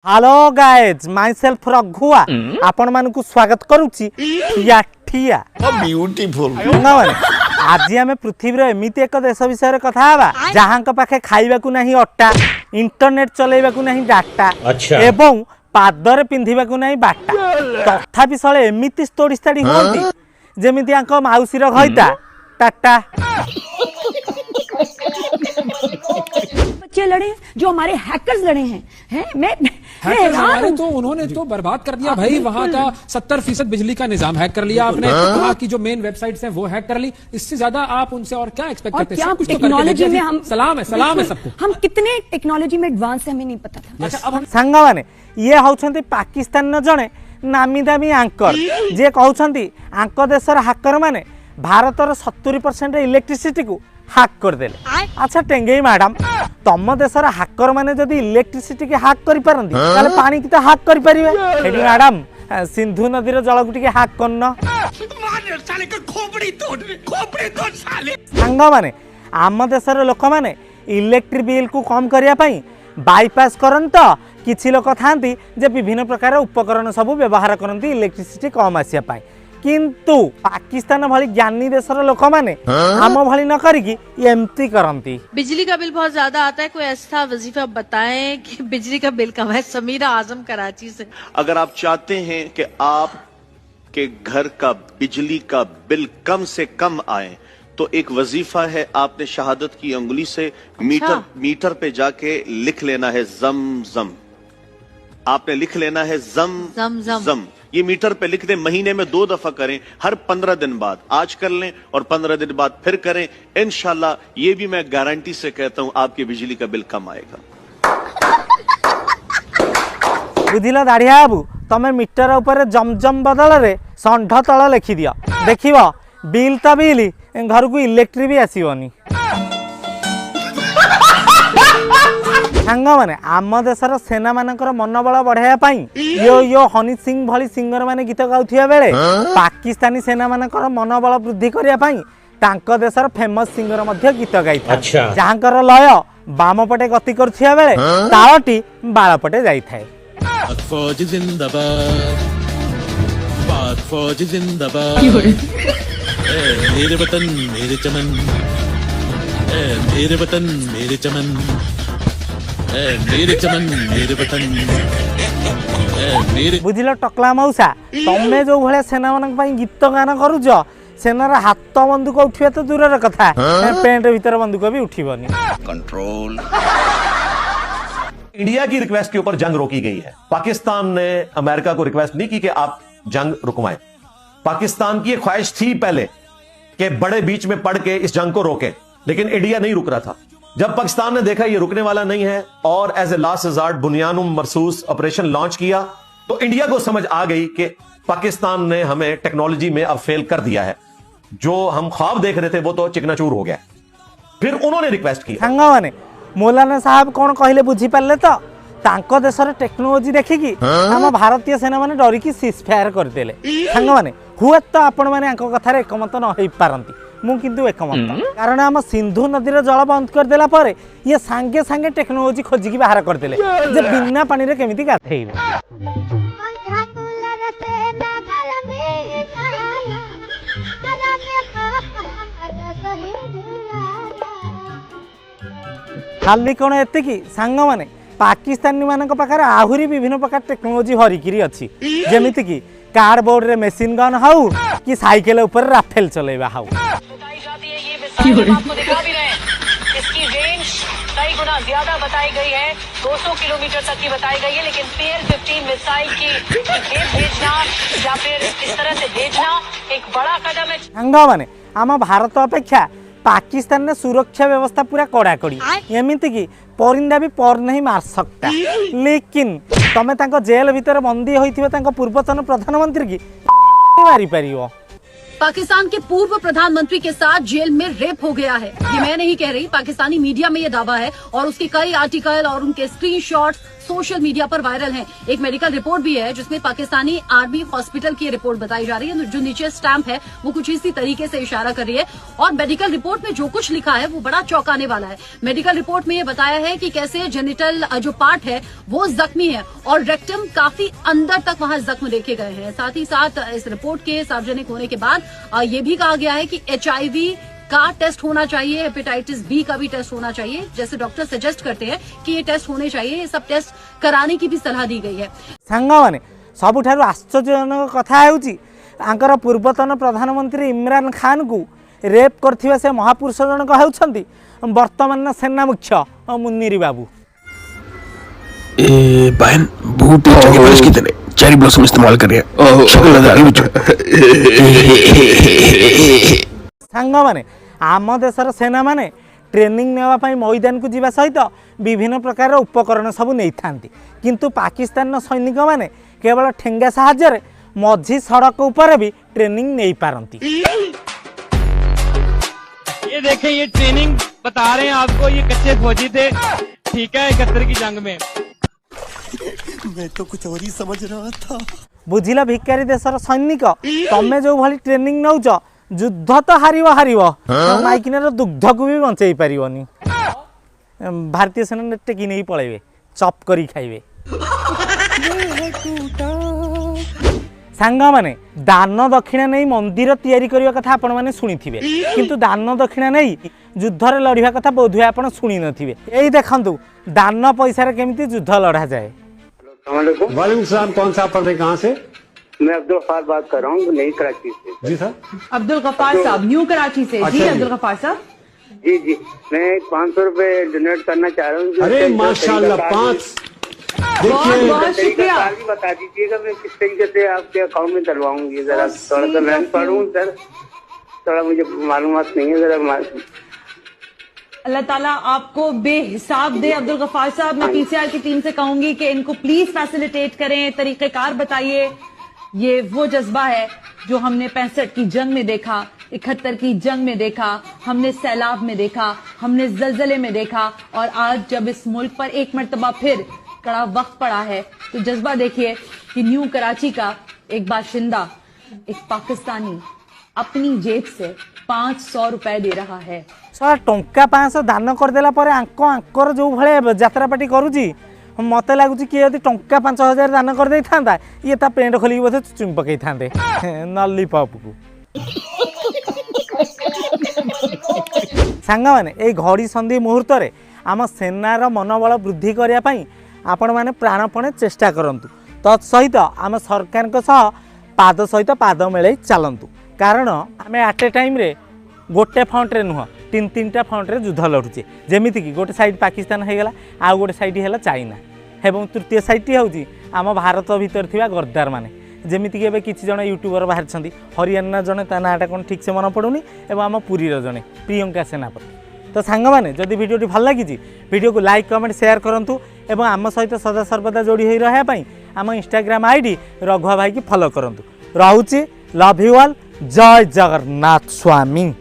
Hello guys my self रघुआ आपण मानकु स्वागत करूची ठिया ठिया ब्यूटीफुल आज आम पृथ्वी एमती एक देश विषय कथा हवा जहां पाखे खाइबाकू नहीं अट्टा इंटरनेट चलेबाकू नहीं डाटा एवं पादरे पिंधिबाकू नहीं बाटा तथापि सळे एमिति तोड़ीस्ताड़ी होती जेमिति आंक माउसीर घईता टाटा बच्चे लड़े जो हमारे हैकर्स लड़े हैं मैं हमारे तो उन्होंने तो बर्बाद कर दिया भाई। वहाँ का 70% बिजली का निजाम हैक कर लिया आपने। वहाँ की जो मेन वेबसाइट्स हैं वो हैक कर ली। इससे ज्यादा आप उनसे और क्या एक्सपेक्ट करते हैं? कुछ टेक्नोलॉजी में हम सलाम है सबको। हम कितने टेक्नोलॉजी में एडवांस है हमें नहीं पता था। अच्छा अब हम सांग माने ये होउछंती पाकिस्तान जड़े नामी दामी आंकर जे कहउछंती आंक देशर हाकर माने भारतर 70% इलेक्ट्रिसिटी को हाक कर देले। अच्छा टेंगई मैडम तम देशर हाकर माने जदि इलेक्ट्रिसिटी के हाक करि पारंती ताले पानी की तो हाक करि परिबे। एडी मैडम सिंधु नदीर जल को टिके हाक करन साले के खोपड़ी तोड़ साले। सांग माने आम देशर लोक माने इलेक्ट्रिक बिल को कम करिया पई बाईपास करन तो किछि लोक थांती जे विभिन्न प्रकार उपकरण सब व्यवहार करंती इलेक्ट्रिसिटी कम आसिया पई किंतु पाकिस्तान भली ज्ञानी देशर लोक माने आम भली न करिकी एमती करंती। बिजली का बिल बहुत ज्यादा आता है, कोई ऐसा वजीफा बताएं कि बिजली का बिल कम है। समीरा आजम कराची से। अगर आप चाहते हैं कि आप के घर का बिजली का बिल कम से कम आए तो एक वजीफा है, आपने शहादत की अंगुली से मीटर पे जाके लिख लेना है जम जम। आपने लिख लेना है जम जम जम, जम। ये मीटर पे लिख दें, महीने में 2 दफा करें, हर 15 दिन बाद। आज कर लें और 15 दिन बाद फिर करें। इंशाल्लाह ये भी मैं गारंटी से कहता हूं आपके बिजली का बिल कम आएगा। बुझिल दाढ़िया बाबू तमे मीटर ऊपर जमजम बदल रे षंढ तल लिखि दियो देखिबो बिल तो बिल घर को इलेक्ट्रिक भी आसीबनी। सांग माने आम देशर सेना मानकर मनोबल बढ़ाया यो हनी सिंह भली सिंगर माने गीत गाउथिया बेले पाकिस्तानी सेना मानकर मनोबल वृद्धि करिया पई तांको देशर फेमस सिंगर मध्य गीत गाई था जहांकर लय बाम पटे गति करथिया बेले ताळटी बाळ पटे जाई थाए। फौज जिंदाबाद, पाक फौज जिंदाबाद, मेरे वतन मेरे चमन, मेरे वतन मेरे चमन, मेरे चमन मेरे वतन मेरे। बुझिल टकला मौसा तमे जो भले सेना मानक पई गीत गाना करूछ सेनार हाथ बंदूक उठिया तो दूर कथा पेंट भीतर बंदूक भी उठिबनी। कंट्रोल। इंडिया की रिक्वेस्ट के ऊपर जंग रोकी गई है। पाकिस्तान ने अमेरिका को रिक्वेस्ट नहीं की कि आप जंग रुकवाएं। पाकिस्तान की ख्वाहिश थी पहले कि बड़े बीच में पड़ के इस जंग को रोके, लेकिन इंडिया नहीं रुक रहा था। जब पाकिस्तान ने देखा ये रुकने वाला नहीं है और as a last resort Bunyanum Marsoos operation launch किया तो इंडिया को समझ आ गई कि पाकिस्तान ने हमें टेक्नोलॉजी में अब फेल कर दिया है। जो हम ख्वाब देख रहे थे वो तो चिकनाचूर हो गया। फिर उन्होंने रिक्वेस्ट की। सांग माने मौलाना साहब कौन कहले बुझी पारले तो तांको देशर टेक्नोलॉजी देखिकी हम भारतीय सेना माने डरिकी सीजफायर कर देले। सांग माने हुए तो आपण माने आंको कथारे एकमत न होई पारंती मु किंतु एकमत कारण हम सिंधु नदीर जल बंद कर देला परे ये सांगे सांगे टेक्नोलॉजी खोजिकी बाहर कर देले जे बिना पानी रे केमिति गाथेइबे। खाली कौन एतिकी सांग माने पाकिस्तानी मानक पाखरे आहुरी विभिन्न प्रकार टेक्नोलॉजी हरिकिरी अछि जेमिति की cardboard ray machine gun how कि साइकिल ऊपर राफेल चलेबा हाउ। आपको दिखा भी रहे हैं इसकी रेंज कई गुना ज्यादा बताई गई है, 200 किलोमीटर तक की बताई गई है। लेकिन PL-15 मिसाइल की भेजना या फिर इस तरह से भेजना एक बड़ा कदम है। सांग माने आम भारत अपेक्षा पाकिस्तान ने सुरक्षा व्यवस्था पूरा कड़ाकड़ी एमिति की परिंदा भी पर नहीं मार सकता, लेकिन तमे तांको जेल भीतर बंदी होइथिबे तांको पूर्वतन प्रधानमंत्री की मारी परियो। पाकिस्तान के पूर्व प्रधानमंत्री के साथ जेल में रेप हो गया है। ये मैं नहीं कह रही, पाकिस्तानी मीडिया में ये दावा है और उसके कई आर्टिकल और उनके स्क्रीनशॉट्स सोशल मीडिया पर वायरल हैं। एक मेडिकल रिपोर्ट भी है जिसमें पाकिस्तानी आर्मी हॉस्पिटल की रिपोर्ट बताई जा रही है। जो नीचे स्टैंप है वो कुछ इसी तरीके से इशारा कर रही है और मेडिकल रिपोर्ट में जो कुछ लिखा है वो बड़ा चौंकाने वाला है। मेडिकल रिपोर्ट में ये बताया है कि कैसे जेनिटल जो पार्ट है वो जख्मी है और रेक्टम काफी अंदर तक वहां जख्म देखे गए हैं। साथ ही साथ इस रिपोर्ट के सार्वजनिक होने के बाद ये भी कहा गया है कि HIV का टेस्ट होना चाहिए, हेपेटाइटिस B का भी टेस्ट होना चाहिए, जैसे डॉक्टर सजेस्ट करते हैं कि ये टेस्ट होने चाहिए। ये सब टेस्ट कराने की भी सलाह दी गई है। सांग मैंने सबुठारु आश्चर्यजनक कथा हेउची आंकर पूर्वतन प्रधानमंत्री इमरान खान को रेप करथिबा से महापुरुष जनक हेउछंती वर्तमान सेना मुख्य मुन्नीरी बाबू। बहन बहुत की तरह चेरी ब्लॉसम इस्तेमाल कर रहे हैं। सांग मैंने आम देशर सेना माने ट्रेनिंग नेवाई मैदान को जीवा सहित विभिन्न प्रकार उपकरण सब नहीं था, किंतु पाकिस्तान सैनिक माने केवल ठेंगा साहाय्य मझी सड़क ऊपर भी ट्रेनिंग नहीं पारती। ये देखें, ये ट्रेनिंग बता रहे हैं आपको, ये कच्चे फौजी थे, ठीक है, 71 की जंग में। मैं तो कुछ और ही समझ रहा था। बुझिल भिकारी देशर सैनिक तमें जो भाई ट्रेनिंग नौच युद्ध तो हार माइकिनार दुग्ध को भी बंचाई पारनी। भारतीय सेना टेकी नहीं पलैबे, चप करी खाइबे। सांग मैंने दान दक्षिणा नहीं मंदिर तैयारी करने कथा आपण मैंने शुणी थे, किंतु दान दक्षिणा नहीं युद्ध रे लड़िया कथा बोधुए आप शुणी नथिबे। यही देखंतु दान पैसा केमिति युद्ध लड़ा जाए। वालेकुम सलाम, कौन सा पढ़ रहे, कहाँ से? मैं अब्दुल गफ्फार बात कर रहा हूँ, नई कराची से। जी सर। अब्दुल गफ्फार साहब, न्यू कराची से। अच्छा जी अब्दुल गफ्फार साहब। जी जी, मैं 500 रुपए डोनेट करना चाह रहा हूँ। अरे माशाल्लाह, 5 बहुत शुक्रिया। बता दीजिएगा मैं किस तरीके से आपके अकाउंट में डलवाऊंगी, जरा थोड़ा सा मैं पढ़ूँ सर, थोड़ा मुझे मालूमात नहीं है जरा। अल्लाह ताला आपको बेहिसाब दे अब्दुल गफ्फार साहब। मैं पीसीआर की टीम से कहूंगी कि इनको प्लीज फैसिलिटेट करें, तरीक़ेकार बताइए। ये वो जज्बा है जो हमने 65 की जंग में देखा, 71 की जंग में देखा, हमने सैलाब में देखा, हमने जलजले में देखा, और आज जब इस मुल्क पर एक मर्तबा फिर कड़ा वक्त पड़ा है तो जज्बा देखिए कि न्यू कराची का एक बाशिंदा, एक पाकिस्तानी अपनी जेब से 500 रुपए दे रहा है। सर टंका 500 दान करदेला पर आंकर जो भाई यात्रा पार्टी करुची मत लगुच किए यदि टंका 5000 दान कर दे था ये ता पेंट खोलिक बोधे चुम पकई था नली पप को। सांग मैंने ये घड़ी संधि मुहूर्त में आम सेनार मनोबल वृद्धि करने आपण मैंने प्राणपणे चेष्टा करंतु, तत्सहित आम सरकार पाद सहित पाद मिले चलतु, कारण आम एट ए टाइम रे गोटे फ्रंट्रे नुह 3-3टा फ्रंट्रे युद्ध लड़ुचे। जमीती कि गोटे साइड पाकिस्तान होगला, आउ गोटे साइड है चाइना, एवं तृतीय साइड हूँ आम भारत भीतर थिबा गद्दार माने। जमीती कि किसी जन यूट्यूबर बाहर हरियाणा जड़े ता नाटा कौन ठीक से मन पड़ूनी, एवं आम पुरीर जड़े प्रियंका सेनापति। तो सांग मैंने जदि वीडियो भल लगी वीडियो को लाइक कमेंट शेयर करूँ, एवं आम सहित सदा सर्वदा जोड़ी हो रहा आम इंस्टाग्राम आईडी रघुआ भाई की फॉलो करूँ। रोचे लव यू ऑल, जय जगन्नाथ स्वामी।